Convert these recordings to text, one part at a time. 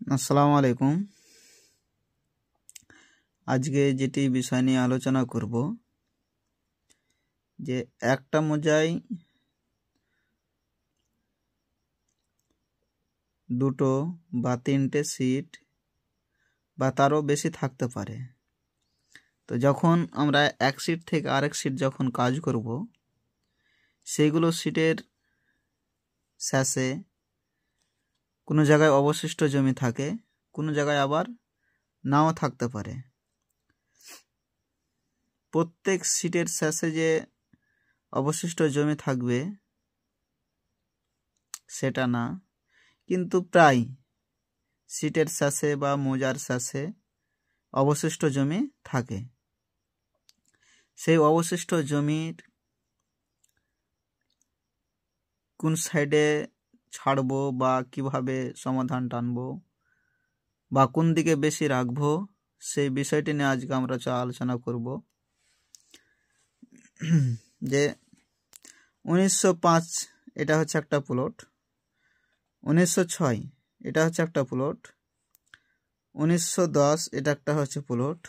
আসসালামু আলাইকুম। আজকে যেটি বিষয় নিয়ে আলোচনা করব যে একটা মোজায় দুটো বা তিনটে সিট বা তারও বেশি থাকতে পারে। তো যখন আমরা এক সিট থেকে আরেক সিট যখন কাজ করব, সেইগুলো সিটের শেষে কোনো জায়গায় অবশিষ্ট জমি থাকে, কোনো জায়গায় আবার নাও থাকতে পারে। প্রত্যেক সিটের শেষে যে অবশিষ্ট জমি থাকবে সেটা না, কিন্তু প্রায় সিটের শেষে বা মোজার শেষে অবশিষ্ট জমি থাকে। সেই অবশিষ্ট জমির কোন সাইডে ছাড়বো বা কিভাবে সমাধান টানবো বা কোন দিকে বেশি রাখবো, সেই বিষয়টি নিয়ে আজকে আমরা আলোচনা করব। যে 1905 এটা হচ্ছে একটা প্লট, 1906 এটা হচ্ছে একটা প্লট, 1910 এটা একটা হচ্ছে প্লট,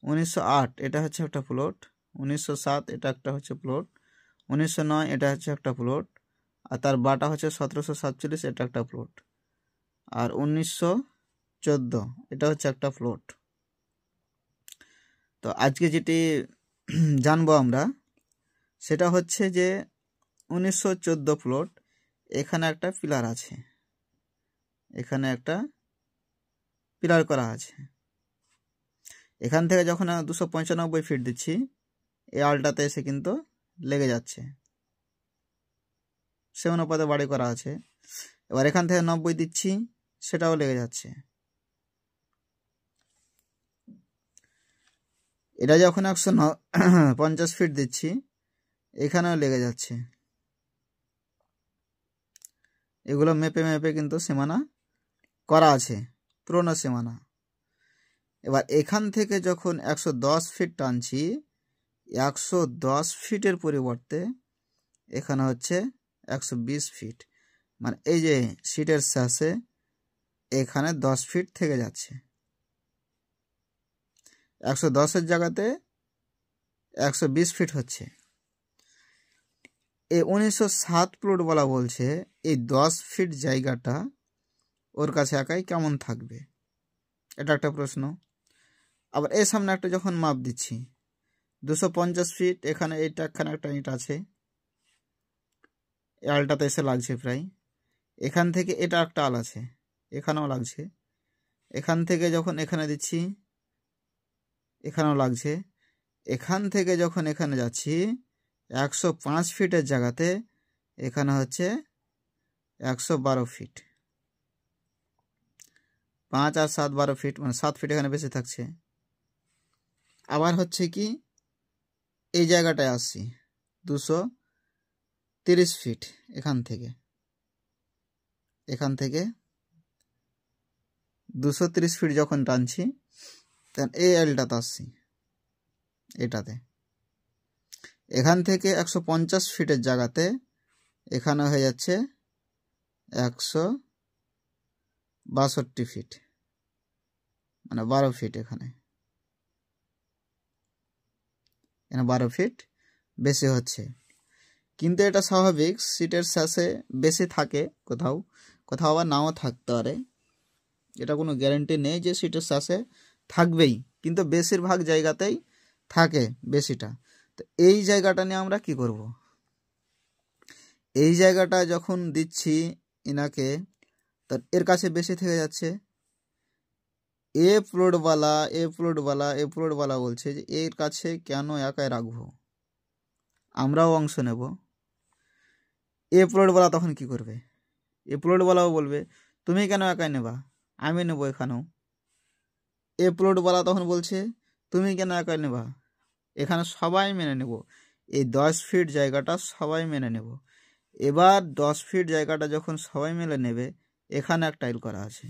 1908 এটা হচ্ছে একটা প্লট, 1907 এটা একটা হচ্ছে প্লট, 1909 এটা হচ্ছে একটা প্লট, আর তার বাটা হচ্ছে 1747 এটা একটা প্লট, আর 1914 এটা হচ্ছে একটা প্লট। তো আজকে যেটি জানবো আমরা সেটা হচ্ছে যে 1914 প্লট, এখানে একটা পিলার আছে, এখানে একটা পিলার করা আছে। এখান থেকে যখন 295 ফিট দিচ্ছি, এই আলটাতে এসে কিন্তু লেগে যাচ্ছে, সে অনুপাতে বাড়ি করা আছে। এবার এখান থেকে 90 দিচ্ছি, সেটাও লেগে যাচ্ছে। এটা যখন 150 ফিট দিচ্ছি, এখানেও লেগে যাচ্ছে। এগুলো মেপে মেপে কিন্তু সীমানা করা আছে, পুরনো সীমানা। এবার এখান থেকে যখন 110 ফিট টানছি, 110 ফিটের পরিবর্তে এখানে হচ্ছে 120 ফিট, মানে এই যে সিটের শেষে এখানে 10 ফিট থেকে যাচ্ছে। 110-এর জায়গাতে 120 ফিট হচ্ছে। এই 1907 প্লট বলা বলছে এই 10 ফিট জায়গাটা ওর কাছে একাই কেমন থাকবে, এটা একটা প্রশ্ন। আবার এর সামনে একটা যখন মাপ দিচ্ছি 250 ফিট, এখানে এইটা এখানে একটা ইট আছে, এই আলটাতে এসে লাগছে প্রায়। এখান থেকে এটা একটা আল আছে, এখানেও লাগছে। এখান থেকে যখন এখানে দিচ্ছি, এখানেও লাগছে। এখান থেকে যখন এখানে যাচ্ছি 105 ফিটের জায়গাতে এখানে হচ্ছে 112 ফিট, 5 আর 7 12 ফিট, মানে 7 ফিট এখানে বেশি থাকছে। আবার হচ্ছে কি এই জায়গাটায় আসছি 230 ফিট, এখান থেকে 230 ফিট যখন টানছি, তখন এই এলটাতে আসছি, এটাতে। এখান থেকে 150 ফিটের জায়গাতে এখানে হয়ে যাচ্ছে 162 ফিট, মানে 12 ফিট। এখানে 12 ফিট বেশি হচ্ছে। কিন্তু এটা স্বাভাবিক, সিটের শেষে বেশি থাকে, কোথাও কোথাও আবার নাও থাকতে পারে। এটা কোনো গ্যারান্টি নেই যে সিটের শেষে থাকবেই, কিন্তু বেশিরভাগ জায়গাতেই থাকে বেশিটা। তো এই জায়গাটা নিয়ে আমরা কি করব? এই জায়গাটা যখন দিচ্ছি ইনাকে, তো এর কাছে বেশি থেকে যাচ্ছে। এ প্লটওয়ালা বলছে যে এর কাছে কেন একাই রাখবো, আমরাও অংশ নেব। এ প্লটওয়ালা তখন কি করবে? এ প্লটওয়ালাও বলবে তুমি কেন একাই নেবা, আমি নেবো এখানেও। এ প্লটওয়ালা তখন বলছে তুমি কেন একাই নেবা, এখানে সবাই মেনে নেব, এই 10 ফিট জায়গাটা সবাই মেনে নেব। এবার 10 ফিট জায়গাটা যখন সবাই মেনে নেবে, এখানে একটা আইল করা আছে,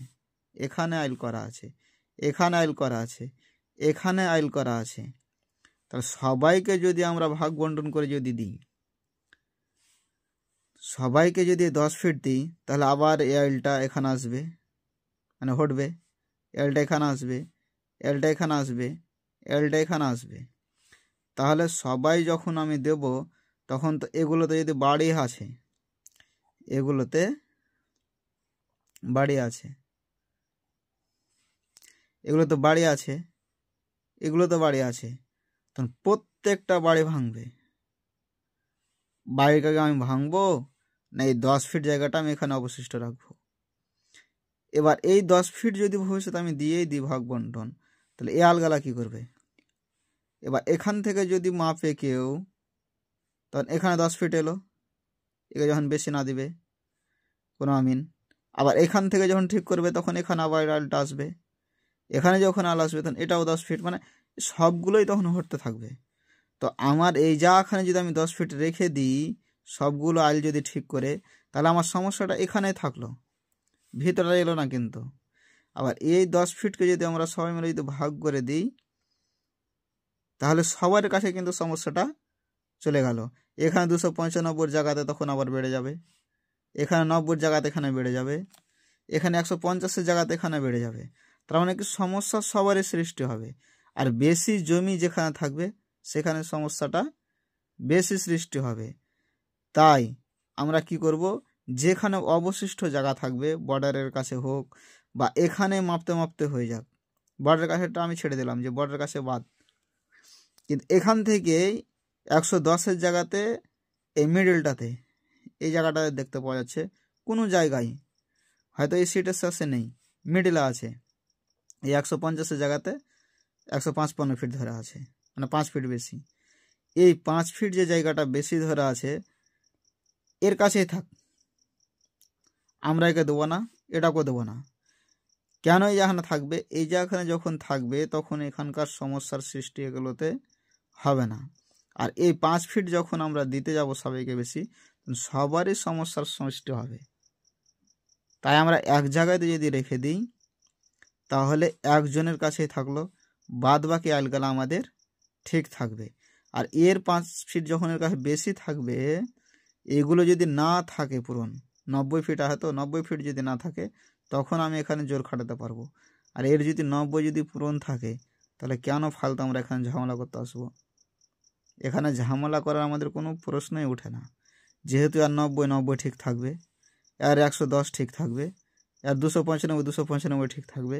এখানে আইল করা আছে, এখানে আইল করা আছে, এখানে আইল করা আছে। তাহলে সবাইকে যদি আমরা ভাগ বন্টন করে যদি দিই, সবাইকে যদি 10 ফিট দিই, তাহলে আবার এই আইলটা এখানে আসবে, মানে হটবে, এলটা এখানে আসবে, এলটা এখানে আসবে, এলটা এখানে আসবে। তাহলে সবাই যখন আমি দেব তখন তো এগুলোতে যদি বাড়ি আছে, এগুলোতে বাড়ি আছে, এগুলো তো বাড়ি আছে, এগুলো তো বাড়ি আছে, তখন প্রত্যেকটা বাড়ি ভাঙবে। বাড়িটাকে আমি ভাঙবো না এই 10 ফিট জায়গাটা আমি এখানে অবশিষ্ট রাখবো? এবার এই 10 ফিট যদি ভবিষ্যতে আমি দিয়েই দিই ভাগ বন্টন, তাহলে এ আলগালা কি করবে? এবার এখান থেকে যদি মাপে কেউ, তখন এখানে 10 ফিট এলো, একে যখন বেশি না দিবে কোনো আমিন। আবার এখান থেকে যখন ঠিক করবে তখন এখানে আবার আলটা আসবে, এখানে যখন আল আসবে তখন এটাও 10 ফিট, মানে সবগুলোই তখন হটতে থাকবে। তো আমার এই যা এখানে যদি আমি 10 ফিট রেখে দিই সবগুলো আইল যদি ঠিক করে, তাহলে আমার সমস্যাটা এখানেই থাকলো, ভিতরে এলো না কিন্তু। আবার এই 10 ফিটকে যদি আমরা সবাই মিলে যদি ভাগ করে দিই তাহলে সবার কাছে কিন্তু সমস্যাটা চলে গেল। এখানে 295 জায়গাতে তখন আবার বেড়ে যাবে, এখানে 90 জায়গাতে এখানে বেড়ে যাবে, এখানে 150 জায়গাতে এখানে বেড়ে যাবে। তার মানে কি সমস্যা সবারই সৃষ্টি হবে। আর বেশি জমি যেখানে থাকবে সেখানে সমস্যাটা বেশি সৃষ্টি হবে। তাই আমরা কি করব, যেখানে অবশিষ্ট জায়গা থাকবে বর্ডারের কাছে হোক বা এখানে মাপতে মাপতে হয়ে যাক, বর্ডারের কাছেটা আমি ছেড়ে দিলাম যে বর্ডারের কাছে বাদ, কিন্তু এখান থেকে 110 জায়গাতে এই মিডলটাতে এই জায়গাটা দেখতে পাওয়া যাচ্ছে কোনো জায়গায় হয়তো এই সিটের শেষে নেই, মিডলে আছে, এই 150 জায়গাতে 155 ফিট ধরা আছে, মানে 5 ফিট বেশি। এই 5 ফিট যে জায়গাটা বেশি ধরা আছে এর কাছেই থাক, আমরা একে দেবো না, এটাকেও দেবো না। কেন এই যেখানে থাকবে? এই যেখানে যখন থাকবে তখন এখানকার সমস্যার সৃষ্টি এগুলোতে হবে না। আর এই 5 ফিট যখন আমরা দিতে যাব সবাইকে বেশি, সবারই সমস্যার সৃষ্টি হবে। তাই আমরা এক জায়গায় যদি রেখে দিই তাহলে একজনের কাছেই থাকলো, বাদ বাকি আইলগুলো আমাদের ঠিক থাকবে। আর এর 5 ফিট যখন এর কাছে বেশি থাকবে, এগুলো যদি না থাকে পূরণ, 90 ফিট হয়তো 90 ফিট যদি না থাকে তখন আমি এখানে জোর খাটাতে পারবো। আর এর যদি 90 যদি পূরণ থাকে তাহলে কেন ফালতু আমরা এখানে ঝামেলা করতে আসবো? এখানে ঝামেলা করার আমাদের কোনো প্রশ্নই ওঠে না, যেহেতু আর 90 ঠিক থাকবে, আর 110 ঠিক থাকবে, আর 295 ঠিক থাকবে,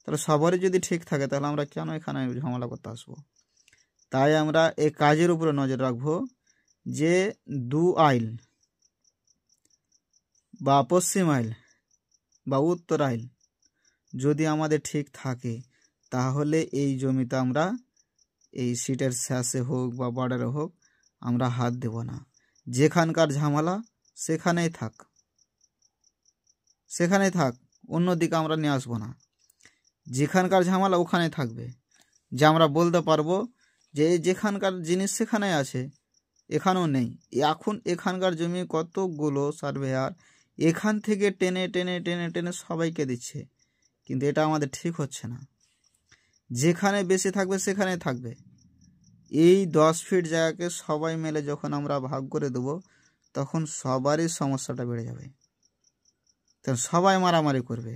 তাহলে সবারই যদি ঠিক থাকে তাহলে আমরা কেন এখানে ঝামেলা করতে আসবো? তাই আমরা এই কাজের উপরে নজর রাখবো যে 2 আইল বা পশ্চিম আইল বা উত্তর আইল যদি আমাদের ঠিক থাকে তাহলে এই জমিতে আমরা এই সিটের শেষে হোক বা বর্ডারে হোক আমরা হাত দেব না। যেখানকার ঝামেলা সেখানেই থাক, সেখানেই থাক, অন্যদিকে আমরা নিয়ে আসবো না। যেখানকার ঝামেলা ওখানেই থাকবে, যে আমরা বলতে পারবো যে যেখানকার জিনিস সেখানে আছে, এখানেও নেই। এখন এখানকার জমি কতগুলো সার্ভেয়ার এখান থেকে টেনে টেনে টেনে টেনে সবাইকে দিচ্ছে, কিন্তু এটা আমাদের ঠিক হচ্ছে না। যেখানে বেশি থাকবে সেখানেই থাকবে। এই 10 ফিট জায়গাকে সবাই মিলে যখন আমরা ভাগ করে দেবো তখন সবারই সমস্যাটা বেড়ে যাবে, তখন সবাই মারামারি করবে।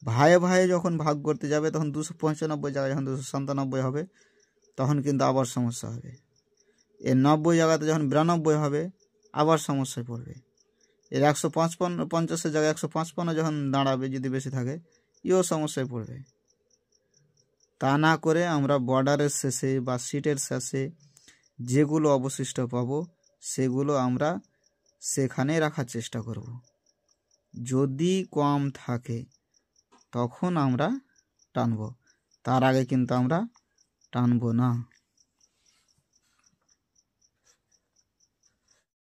ভাইয়ে ভাইয়ে যখন ভাগ করতে যাবে তখন 295 জায়গায় যখন 297 হবে তখন কিন্তু আবার সমস্যা হবে। এর 90 জায়গাতে যখন 92 হবে আবার সমস্যায় পড়বে। এর 155 জায়গায় 155 যখন দাঁড়াবে যদি বেশি থাকে এও সমস্যায় পড়বে। তা না করে আমরা বর্ডারের শেষে বা সিটের শেষে যেগুলো অবশিষ্ট পাবো সেগুলো আমরা সেখানে রাখার চেষ্টা করব। যদি কম থাকে তখন আমরা টানব, তার আগে কিন্তু আমরা টানব না।